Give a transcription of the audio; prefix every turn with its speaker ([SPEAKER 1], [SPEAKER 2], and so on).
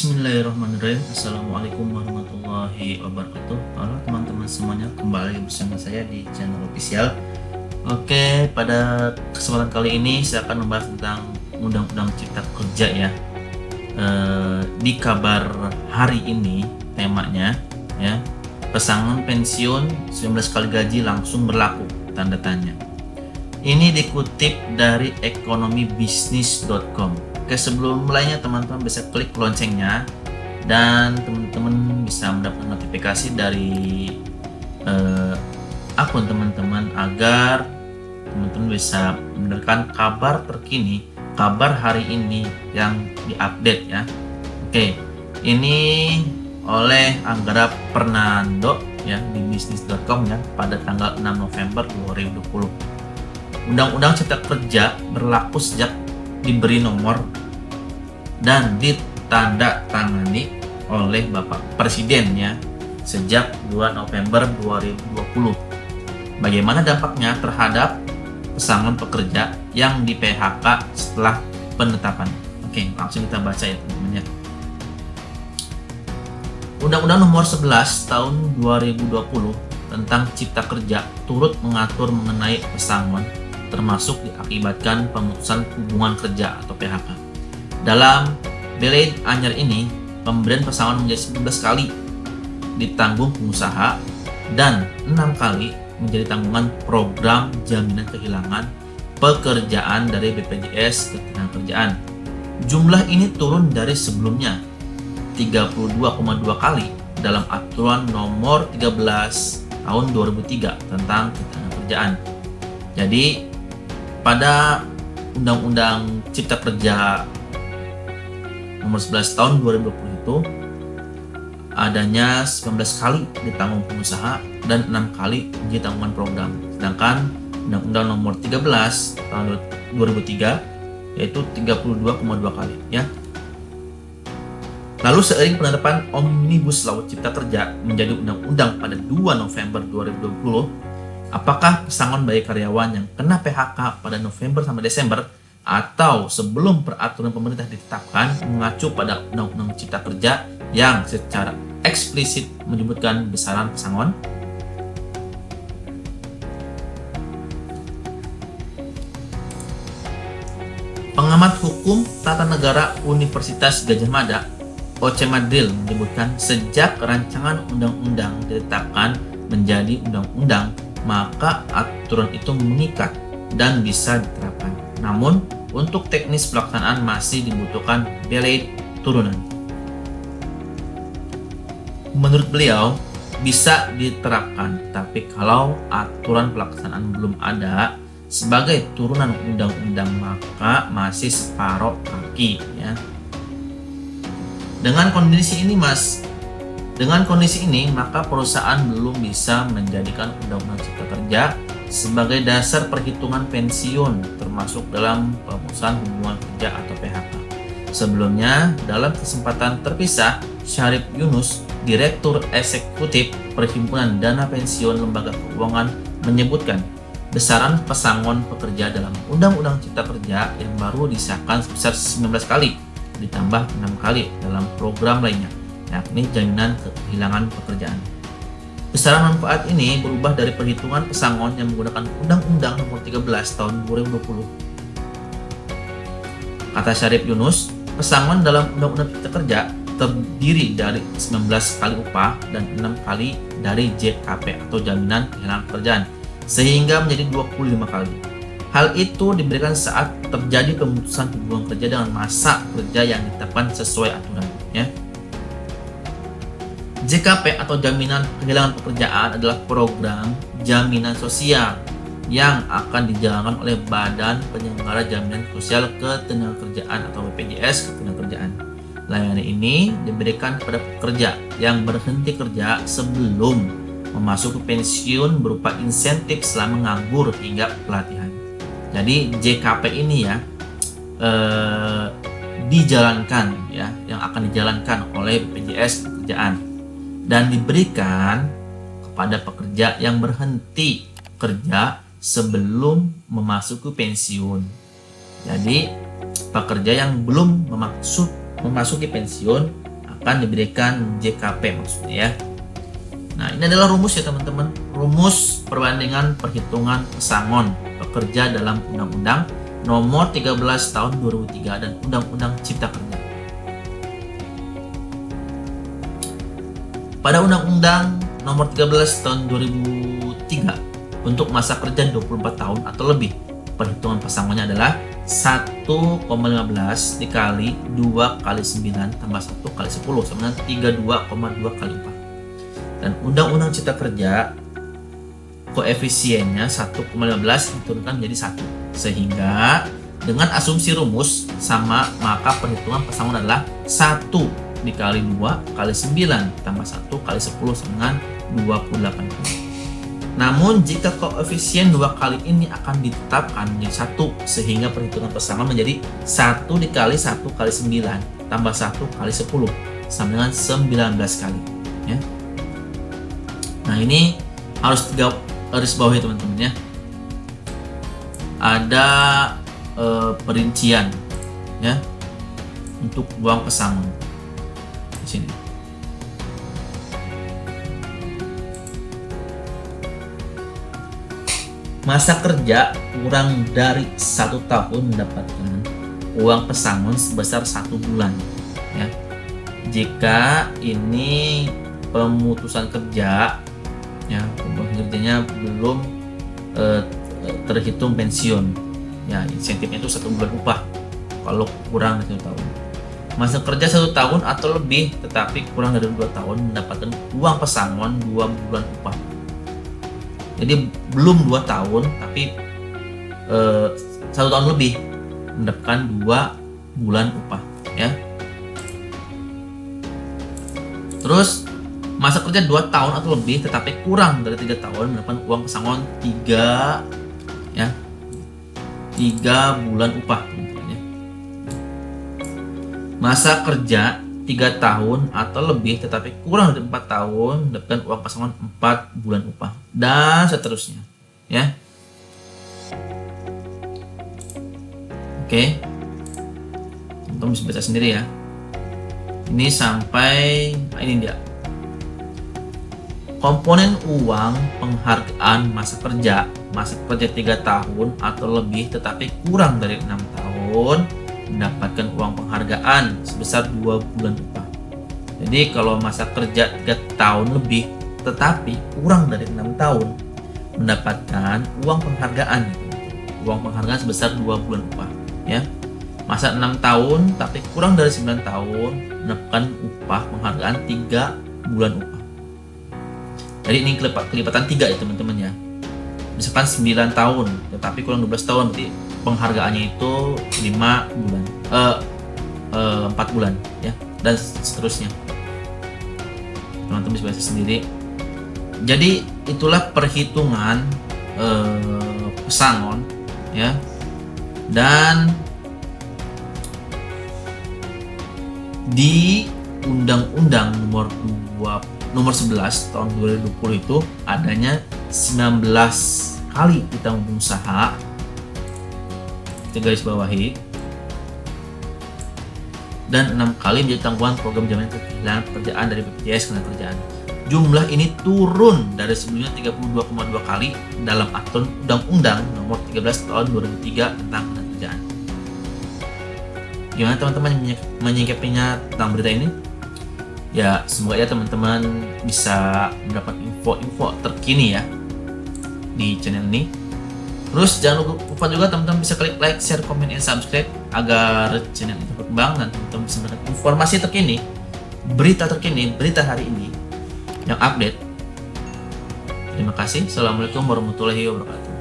[SPEAKER 1] Bismillahirrahmanirrahim. Assalamualaikum warahmatullahi wabarakatuh. Halo teman-teman semuanya, kembali bersama saya di channel official. Oke, pada kesempatan kali ini saya akan membahas tentang Undang-Undang Cipta Kerja ya. Di kabar hari ini temanya ya, pesangon pensiun 19 kali gaji langsung berlaku, tanda tanya. Ini dikutip dari ekonomibisnis.com. Oke, sebelum mulainya teman-teman bisa klik loncengnya dan teman-teman bisa mendapat notifikasi dari akun teman-teman agar teman-teman bisa mendapatkan kabar terkini, kabar hari ini yang diupdate ya. Oke, ini oleh Anggara Pernando ya di bisnis.com ya pada tanggal 6 November 2020. Undang-Undang Cipta Kerja berlaku sejak diberi nomor dan ditandatangani oleh Bapak Presiden ya sejak 2 November 2020. Bagaimana dampaknya terhadap pesangon pekerja yang di PHK setelah penetapan? Oke, langsung kita baca ya teman-teman ya. Undang-Undang Nomor 11 Tahun 2020 tentang Cipta Kerja turut mengatur mengenai pesangon termasuk diakibatkan pemutusan hubungan kerja atau PHK. Dalam Delayed Anyar ini, pemberian pesangon menjadi 19 kali ditanggung pengusaha dan 6 kali menjadi tanggungan program jaminan kehilangan pekerjaan dari BPJS Ketenagakerjaan. Jumlah ini turun dari sebelumnya 32,2 kali dalam aturan nomor 13 tahun 2003 tentang ketenagakerjaan. Jadi pada Undang-Undang Cipta Kerja nomor 11 tahun 2020 itu adanya 19 kali ditanggung pengusaha dan 6 kali menjadi tanggungan program. Sedangkan Undang-Undang nomor 13 tahun 2003 yaitu 32,2 kali ya. Lalu seiring penetapan Omnibus Law Cipta Kerja menjadi undang-undang pada 2 November 2020, apakah pesangon bagi karyawan yang kena PHK pada November sampai Desember atau sebelum peraturan pemerintah ditetapkan mengacu pada Undang-Undang Cipta Kerja yang secara eksplisit menyebutkan besaran pesangon? Pengamat Hukum Tata Negara Universitas Gadjah Mada, Oce Madril menyebutkan sejak rancangan undang-undang ditetapkan menjadi undang-undang, maka aturan itu mengikat dan bisa diterapkan. Namun, untuk teknis pelaksanaan masih dibutuhkan delayed turunan. Menurut beliau, bisa diterapkan, tapi kalau aturan pelaksanaan belum ada sebagai turunan undang-undang maka masih separuh kaki ya. Dengan kondisi ini maka perusahaan belum bisa menjadikan Undang-Undang Cipta Kerja sebagai dasar perhitungan pensiun termasuk dalam pemutusan hubungan kerja atau PHK. Sebelumnya, dalam kesempatan terpisah, Syarif Yunus, Direktur Eksekutif Perhimpunan Dana Pensiun Lembaga Keuangan menyebutkan besaran pesangon pekerja dalam Undang-Undang Cipta Kerja yang baru disahkan sebesar 19 kali ditambah 6 kali dalam program lainnya, yakni jaminan kehilangan pekerjaan. Besaran manfaat ini berubah dari perhitungan pesangon yang menggunakan Undang-Undang Nomor 13 Tahun 2020. Kata Syarif Yunus, pesangon dalam Undang-Undang Cipta Kerja terdiri dari 19 kali upah dan 6 kali dari JKP atau jaminan kehilangan pekerjaan, sehingga menjadi 25 kali. Hal itu diberikan saat terjadi pemutusan hubungan kerja dengan masa kerja yang ditetapkan sesuai aturan ya. JKP atau jaminan kehilangan pekerjaan adalah program jaminan sosial yang akan dijalankan oleh Badan Penyelenggara Jaminan Sosial Ketenagakerjaan atau BPJS Ketenagakerjaan. Layanan ini diberikan kepada pekerja yang berhenti kerja sebelum memasuki pensiun berupa insentif selama nganggur hingga pelatihan. Jadi JKP ini ya dijalankan ya, yang akan dijalankan oleh BPJS Ketenagakerjaan dan diberikan kepada pekerja yang berhenti kerja sebelum memasuki pensiun. Jadi pekerja yang belum memasuki pensiun akan diberikan JKP maksudnya ya. Nah, ini adalah rumus ya teman-teman. Rumus perbandingan perhitungan pesangon pekerja dalam Undang-Undang Nomor 13 Tahun 2003 dan Undang-Undang Cipta Kerja. Pada Undang-Undang Nomor 13 Tahun 2003 untuk masa kerja 24 tahun atau lebih, perhitungan pesangonnya adalah 1,15 dikali 2 kali 9 tambah 1 kali 10 sama dengan 32,2 kali 4. Dan Undang-Undang Cipta Kerja koefisiennya 1,15 diturunkan menjadi 1. Sehingga dengan asumsi rumus sama, maka perhitungan pesangon adalah 1 dikali 2 kali 9 tambah 1 kali 10 sama dengan 28 kali. Namun jika koefisien 2 kali ini akan ditetapkan menjadi 1, sehingga perhitungan pesangon menjadi 1 dikali 1 kali 9 tambah 1 kali 10 sama dengan 19 kali ya. Nah, ini harus garis bawahi teman-teman ya. Ada perincian ya untuk uang pesangon di sini. Masa kerja kurang dari 1 tahun mendapatkan uang pesangon sebesar 1 bulan ya. Jika ini pemutusan kerja ya, pemutusan kerjanya belum terhitung pensiun ya, insentifnya itu 1 bulan upah kalau kurang dari 1 tahun. Masa kerja 1 tahun atau lebih tetapi kurang dari 2 tahun mendapatkan uang pesangon 2 bulan upah. Jadi belum 2 tahun tapi 1 tahun lebih mendapatkan 2 bulan upah ya. Terus masa kerja 2 tahun atau lebih tetapi kurang dari 3 tahun mendapatkan uang pesangon 3 ya, 3 bulan upah ya. Masa kerja 3 tahun atau lebih tetapi kurang dari 4 tahun mendapatkan uang pesangon 4 bulan upah dan seterusnya ya. Oke, teman-teman bisa baca sendiri ya. Ini sampai ini dia komponen uang penghargaan masa kerja 3 tahun atau lebih tetapi kurang dari 6 tahun mendapatkan uang penghargaan sebesar 2 bulan upah. Jadi kalau masa kerja 3 tahun lebih tetapi kurang dari 6 tahun mendapatkan uang penghargaan, uang penghargaan sebesar 2 bulan upah ya. Masa 6 tahun tapi kurang dari 9 tahun mendapatkan upah penghargaan 3 bulan upah. Jadi ini kelipatan 3 ya teman-teman ya. Misalkan 9 tahun tetapi kurang 12 tahun berarti penghargaannya itu 5 bulan 4 bulan ya, dan seterusnya. Teman-teman bisa baca sendiri. Jadi itulah perhitungan pesangon ya. Dan di Undang-Undang nomor 11 tahun 2020 itu adanya 19 kali kita berusaha, kita garis bawahi, dan 6 kali menjadi tanggungan program jaminan kehilangan pekerjaan dari BPJS Ketenagakerjaan. Jumlah ini turun dari sebelumnya 32,2 kali dalam aturan Undang-Undang nomor 13 tahun 2003 tentang ketenagakerjaan. Gimana teman-teman menyikapinya tentang berita ini? Ya, semoga ya teman-teman bisa mendapat info-info terkini ya di channel ini. Terus jangan lupa juga teman-teman bisa klik like, share, komen, dan subscribe agar channel ini berkembang dan teman-teman bisa mendapatkan informasi terkini, berita terkini, berita hari ini yang update. Terima kasih. Assalamualaikum warahmatullahi wabarakatuh.